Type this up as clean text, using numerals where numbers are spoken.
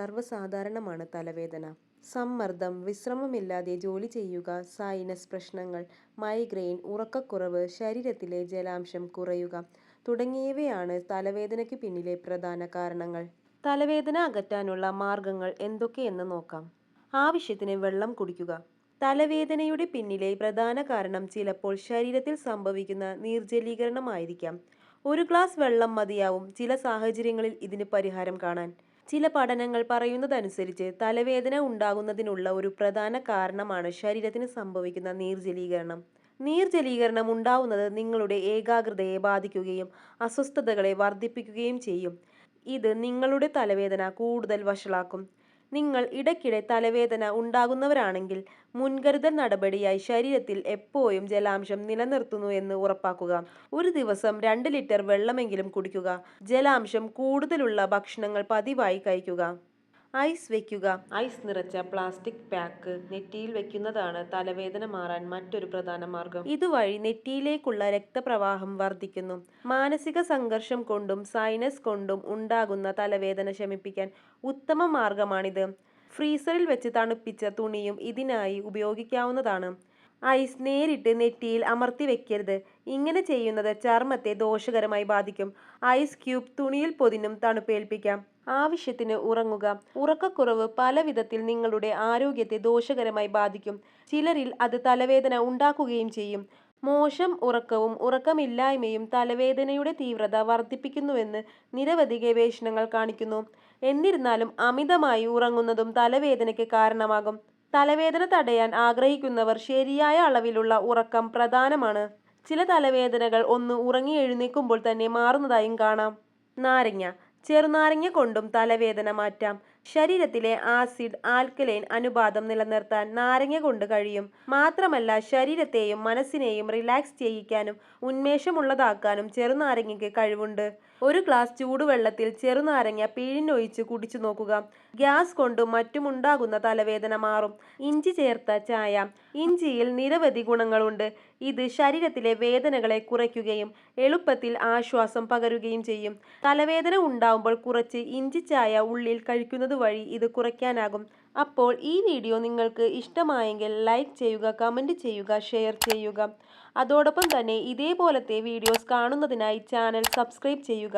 സർവ്വസാധാരണമാണ് തലവേദന. സമ്മർദ്ദം, വിശ്രമമില്ലാതെ ജോലി ചെയ്യുക, സൈനസ് പ്രശ്നങ്ങൾ, മൈഗ്രെയിൻ, ഉറക്കക്കുറവ്, ശരീരത്തിലെ ജലാംശം കുറയുക തുടങ്ങിയവയാണ് തലവേദനയ്ക്ക് പിന്നിലെ പ്രധാന കാരണങ്ങൾ. തലവേദന അകറ്റാനുള്ള മാർഗങ്ങൾ എന്തൊക്കെയെന്ന് നോക്കാം. ആവശ്യത്തിന് വെള്ളം കുടിക്കുക. തലവേദനയുടെ പിന്നിലെ പ്രധാന കാരണം ചിലപ്പോൾ ശരീരത്തിൽ സംഭവിക്കുന്ന നിർജ്ജലീകരണമായിരിക്കാം. ഒരു ഗ്ലാസ് വെള്ളം മതിയാവും ചില സാഹചര്യങ്ങളിൽ ഇതിന് പരിഹാരം കാണാൻ. ചില പഠനങ്ങൾ പറയുന്നതനുസരിച്ച് തലവേദന ഉണ്ടാകുന്നതിനുള്ള ഒരു പ്രധാന കാരണമാണ് ശരീരത്തിന് സംഭവിക്കുന്ന നീർജ്ജലീകരണം. നീർജ്ജലീകരണം ഉണ്ടാവുന്നത് നിങ്ങളുടെ ഏകാഗ്രതയെ ബാധിക്കുകയും അസ്വസ്ഥതകളെ വർദ്ധിപ്പിക്കുകയും ചെയ്യും. ഇത് നിങ്ങളുടെ തലവേദന കൂടുതൽ വഷളാക്കും. നിങ്ങൾ ഇടയ്ക്കിടെ തലവേദന ഉണ്ടാകുന്നവരാണെങ്കിൽ മുൻകരുതൽ നടപടിയായി ശരീരത്തിൽ എപ്പോഴും ജലാംശം നിലനിർത്തുന്നു എന്ന് ഉറപ്പാക്കുക. ഒരു ദിവസം 2 ലിറ്റർ വെള്ളമെങ്കിലും കുടിക്കുക. ജലാംശം കൂടുതലുള്ള ഭക്ഷണങ്ങൾ പതിവായി കഴിക്കുക. ഐസ് വയ്ക്കുക. ഐസ് നിറച്ച പ്ലാസ്റ്റിക് പാക്ക് നെറ്റിയിൽ വയ്ക്കുന്നതാണ് തലവേദന മാറാൻ മറ്റൊരു പ്രധാന മാർഗം. ഇതുവഴി നെറ്റിയിലേക്കുള്ള രക്തപ്രവാഹം വർദ്ധിക്കുന്നു. മാനസിക സംഘർഷം കൊണ്ടും സൈനസ് കൊണ്ടും ഉണ്ടാകുന്ന തലവേദന ശമിപ്പിക്കാൻ ഉത്തമ മാർഗമാണിത്. ഫ്രീസറിൽ വെച്ച് തണുപ്പിച്ച തുണിയും ഇതിനായി ഉപയോഗിക്കാവുന്നതാണ്. ഐസ് നേരിട്ട് നെറ്റിയിൽ അമർത്തി വെക്കരുത്. ഇങ്ങനെ ചെയ്യുന്നത് ചർമ്മത്തെ ദോഷകരമായി ബാധിക്കും. ഐസ് ക്യൂബ് തുണിയിൽ പൊതിഞ്ഞും തണുപ്പേൽപ്പിക്കാം. ആവശ്യത്തിന് ഉറങ്ങുക. ഉറക്കക്കുറവ് പല വിധത്തിൽ നിങ്ങളുടെ ആരോഗ്യത്തെ ദോഷകരമായി ബാധിക്കും. ചിലരിൽ അത് തലവേദന ഉണ്ടാക്കുകയും ചെയ്യും. മോശം ഉറക്കവും ഉറക്കമില്ലായ്മയും തലവേദനയുടെ തീവ്രത വർദ്ധിപ്പിക്കുന്നുവെന്ന് നിരവധി ഗവേഷണങ്ങൾ കാണിക്കുന്നു. എന്നിരുന്നാലും അമിതമായി ഉറങ്ങുന്നതും തലവേദനയ്ക്ക് കാരണമാകും. തലവേദന തടയാൻ ആഗ്രഹിക്കുന്നവർ ശരിയായ അളവിലുള്ള ഉറക്കം പ്രധാനമാണ്. ചില തലവേദനകൾ ഒന്ന് ഉറങ്ങി എഴുന്നേൽക്കുമ്പോൾ തന്നെ മാറുന്നതായും കാണാം. നാരങ്ങ. ചെറുനാരങ്ങ കൊണ്ടും തലവേദന മാറ്റാം. ശരീരത്തിലെ ആസിഡ് ആൽക്കലൈൻ അനുപാതം നിലനിർത്താൻ നാരങ്ങ കൊണ്ട് കഴിയും. മാത്രമല്ല ശരീരത്തെയും മനസ്സിനെയും റിലാക്സ് ചെയ്യിക്കാനും ഉന്മേഷമുള്ളതാക്കാനും ചെറുനാരങ്ങയ്ക്ക് കഴിവുണ്ട്. ഒരു ഗ്ലാസ് ചൂടുവെള്ളത്തിൽ ചെറുനാരങ്ങ പിഴിഞ്ഞൊഴിച്ച് കുടിച്ചു നോക്കുക. ഗ്യാസ് കൊണ്ടും മറ്റുമുണ്ടാകുന്ന തലവേദന മാറും. ഇഞ്ചി ചേർത്ത ചായ. ഇഞ്ചിയിൽ നിരവധി ഗുണങ്ങളുണ്ട്. ഇത് ശരീരത്തിലെ വേദനകളെ കുറയ്ക്കുകയും എളുപ്പത്തിൽ ആശ്വാസം പകരുകയും ചെയ്യും. തലവേദന ഉണ്ടാവുമ്പോൾ കുറച്ച് ഇഞ്ചി ചായ ഉള്ളിൽ കഴിക്കുന്നത് വഴി ഇത് കുറയ്ക്കാനാകും. അപ്പോൾ ഈ വീഡിയോ നിങ്ങൾക്ക് ഇഷ്ടമായെങ്കിൽ ലൈക്ക് ചെയ്യുക, കമൻറ്റ് ചെയ്യുക, ഷെയർ ചെയ്യുക. അതോടൊപ്പം തന്നെ ഇതേപോലത്തെ വീഡിയോസ് കാണുന്നതിനായി ചാനൽ സബ്സ്ക്രൈബ് ചെയ്യുക.